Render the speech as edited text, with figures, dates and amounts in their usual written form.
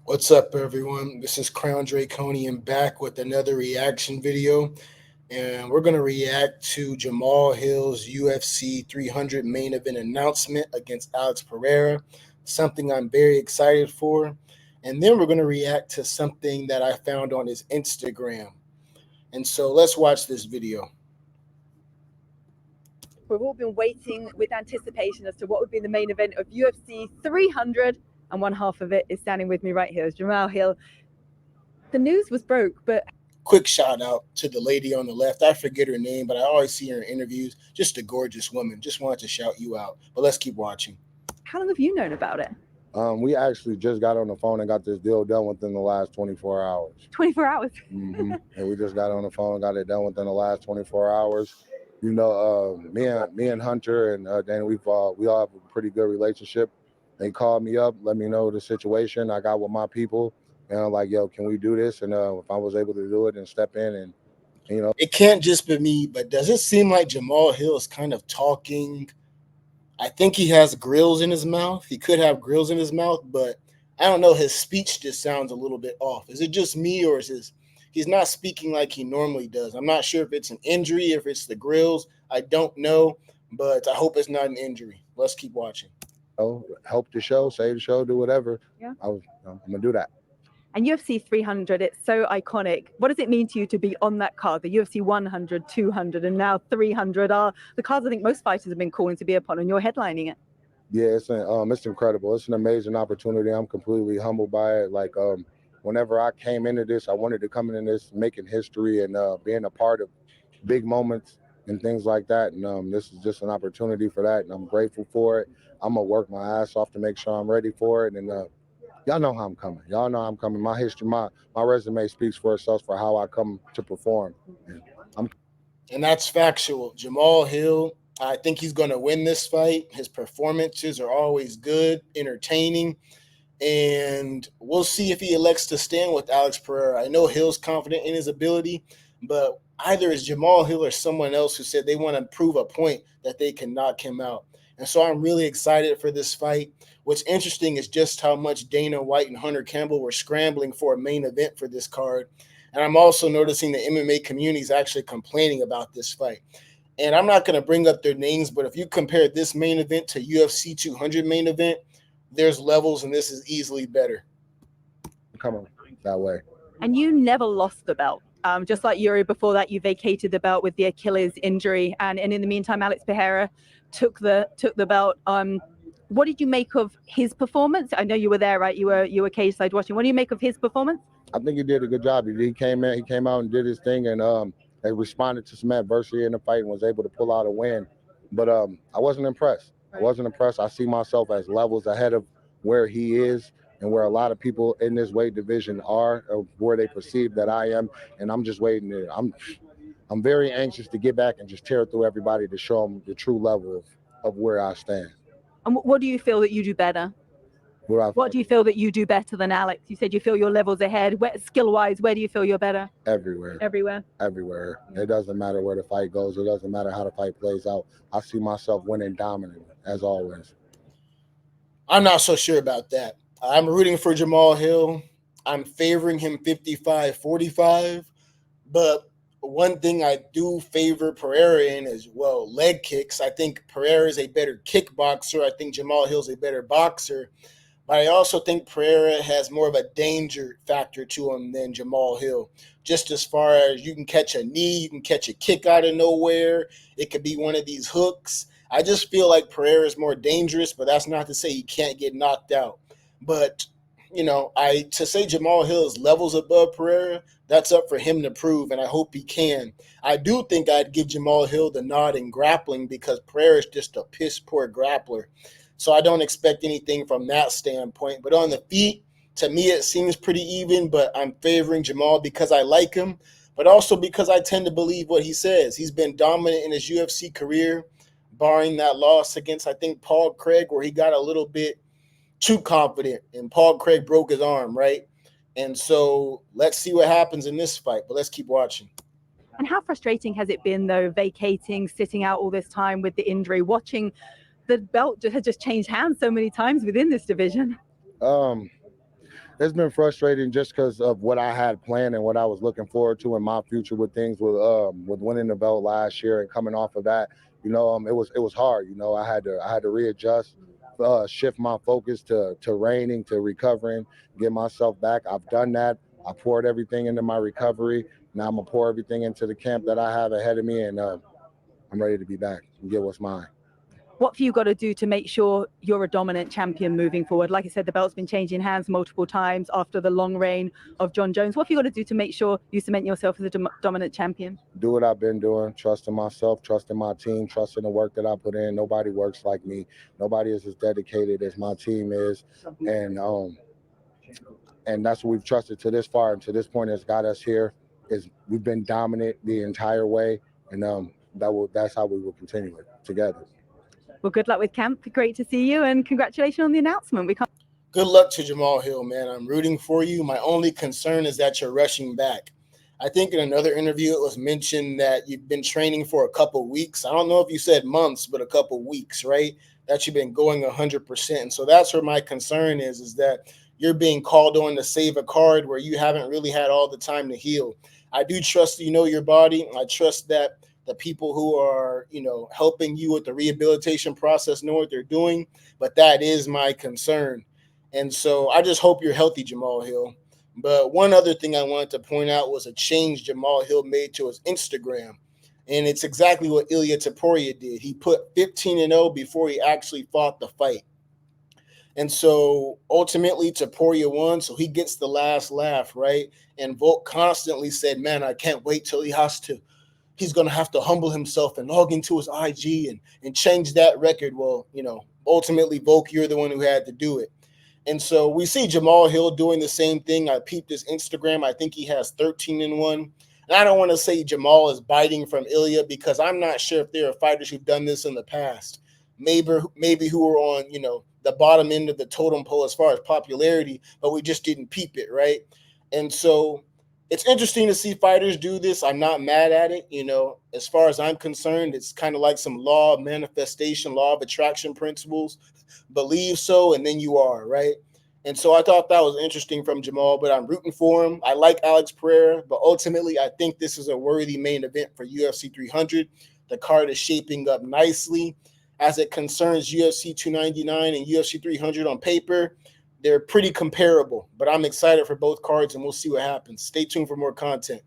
What's up, everyone? This is Crown Draconian back with another reaction video, and we're going to react to Jamal Hill's UFC 300 main event announcement against Alex Pereira, something I'm very excited for. And then we're going to react to something that I found on his Instagram. And so let's watch this video. We've all been waiting with anticipation as to what would be the main event of UFC 300, and one half of it is standing with me right here, is Jamal Hill. The news was broke, but quick shout out to the lady on the left. I forget her name, but I always see her in interviews. Just a gorgeous woman. Just wanted to shout you out. But let's keep watching. How long have you known about it? We actually just got on the phone and got this deal done within the last 24 hours. 24 hours? And we just got on the phone and got it done within the last 24 hours. You know, me and Hunter and Dan, we all have a pretty good relationship. They called me up, let me know the situation. I got with my people, and I'm like, yo, can we do this? And if I was able to do it and step in and, you know. It can't just be me, but does it seem like Jamal Hill is kind of talking? I think he has grills in his mouth. He could have grills in his mouth, but I don't know. His speech just sounds a little bit off. Is it just me, or is he's not speaking like he normally does? I'm not sure if it's an injury, if it's the grills. I don't know, but I hope it's not an injury. Let's keep watching. Oh, help the show, save the show, do whatever. Yeah. I'm gonna do that. And UFC 300, it's so iconic. What does it mean to you to be on that card? The UFC 100, 200, and now 300 are the cards I think most fighters have been calling to be upon, and you're headlining it. Yeah, it's incredible. It's an amazing opportunity. I'm completely humbled by it. Like, whenever I came into this, I wanted to come into this making history and being a part of big moments and things like that. And this is just an opportunity for that, and I'm grateful for it. I'm gonna work my ass off to make sure I'm ready for it. And y'all know how I'm coming. Y'all know I'm coming. My history, my resume speaks for itself for how I come to perform. And that's factual. Jamal Hill, I think he's going to win this fight. His performances are always good, entertaining, and we'll see if he elects to stand with Alex Pereira. I know Hill's confident in his ability, but either it's Jamal Hill or someone else who said they want to prove a point that they can knock him out. And so I'm really excited for this fight. What's interesting is just how much Dana White and Hunter Campbell were scrambling for a main event for this card. And I'm also noticing the MMA community is actually complaining about this fight. And I'm not going to bring up their names, but if you compare this main event to UFC 200 main event, there's levels, and this is easily better. Come on, that way. And you never lost the belt. Just like Yuri, before that, you vacated the belt with the Achilles injury. And in the meantime, Alex Pereira took the belt. What did you make of his performance? I know you were there, right? You were cage side watching. What do you make of his performance? I think he did a good job. He came out and did his thing, and they responded to some adversity in the fight and was able to pull out a win. But I wasn't impressed. I wasn't impressed. I see myself as levels ahead of where he is and where a lot of people in this weight division are, or where they perceive that I am. And I'm just waiting. I'm very anxious to get back and just tear through everybody to show them the true level of where I stand. And what do you feel that you do better? What do you feel that you do better than Alex? You said you feel your levels ahead. Skill-wise, where do you feel you're better? Everywhere. Everywhere? Everywhere. It doesn't matter where the fight goes. It doesn't matter how the fight plays out. I see myself winning dominantly, as always. I'm not so sure about that. I'm rooting for Jamal Hill. I'm favoring him 55-45. But one thing I do favor Pereira in is, well, leg kicks. I think Pereira is a better kickboxer. I think Jamal Hill's a better boxer. But I also think Pereira has more of a danger factor to him than Jamal Hill. Just as far as you can catch a knee, you can catch a kick out of nowhere. It could be one of these hooks. I just feel like Pereira is more dangerous, but that's not to say he can't get knocked out. But, you know, to say Jamal Hill is levels above Pereira, that's up for him to prove, and I hope he can. I do think I'd give Jamal Hill the nod in grappling because Pereira is just a piss-poor grappler. So I don't expect anything from that standpoint. But on the feet, to me, it seems pretty even, but I'm favoring Jamal because I like him, but also because I tend to believe what he says. He's been dominant in his UFC career, barring that loss against, I think, Paul Craig, where he got a little bit too confident, and Paul Craig broke his arm, right? And so let's see what happens in this fight, but let's keep watching. And how frustrating has it been, though, vacating, sitting out all this time with the injury, watching the belt has just changed hands so many times within this division? It's been frustrating just because of what I had planned and what I was looking forward to in my future with things with winning the belt last year and coming off of that. It was hard. I had to readjust, shift my focus to reigning, to recovering, get myself back. I've done that. I poured everything into my recovery. Now I'm gonna pour everything into the camp that I have ahead of me, and I'm ready to be back and get what's mine. What have you got to do to make sure you're a dominant champion moving forward? Like I said, the belt's been changing hands multiple times after the long reign of John Jones. What have you got to do to make sure you cement yourself as a dominant champion? Do what I've been doing, trusting myself, trusting my team, trusting the work that I put in. Nobody works like me. Nobody is as dedicated as my team is, and that's what we've trusted to this far and to this point has got us here. Is we've been dominant the entire way, and that's how we will continue it together. Well, good luck with camp. Great to see you, and congratulations on the announcement. We can't. Good luck to Jamal Hill, man. I'm rooting for you. My only concern is that you're rushing back. I think in another interview it was mentioned that you've been training for a couple weeks. I don't know if you said months, but a couple weeks, right? That you've been going 100%. And so that's where my concern is that you're being called on to save a card where you haven't really had all the time to heal. I do trust you know your body. I trust that the people who are, helping you with the rehabilitation process know what they're doing, but that is my concern. And so I just hope you're healthy, Jamal Hill. But one other thing I wanted to point out was a change Jamal Hill made to his Instagram. And it's exactly what Ilya Taporia did. He put 15-0 before he actually fought the fight. And so ultimately Taporia won, so he gets the last laugh, right? And Volk constantly said, man, I can't wait till he's going to have to humble himself and log into his IG and change that record. Well, ultimately, Volk, you're the one who had to do it. And so we see Jamal Hill doing the same thing. I peeped his Instagram. I think he has 13-1. And I don't want to say Jamal is biting from Ilya because I'm not sure if there are fighters who've done this in the past. Maybe who were on, the bottom end of the totem pole as far as popularity, but we just didn't peep it, right? And so it's interesting to see fighters do this. I'm not mad at it. As far as I'm concerned, it's kind of like some law of manifestation, law of attraction principles. Believe so, and then you are, right? And so I thought that was interesting from Jamal, but I'm rooting for him. I like Alex Pereira, but ultimately I think this is a worthy main event for UFC 300. The card is shaping up nicely. As it concerns UFC 299 and UFC 300 on paper, they're pretty comparable, but I'm excited for both cards, and we'll see what happens. Stay tuned for more content.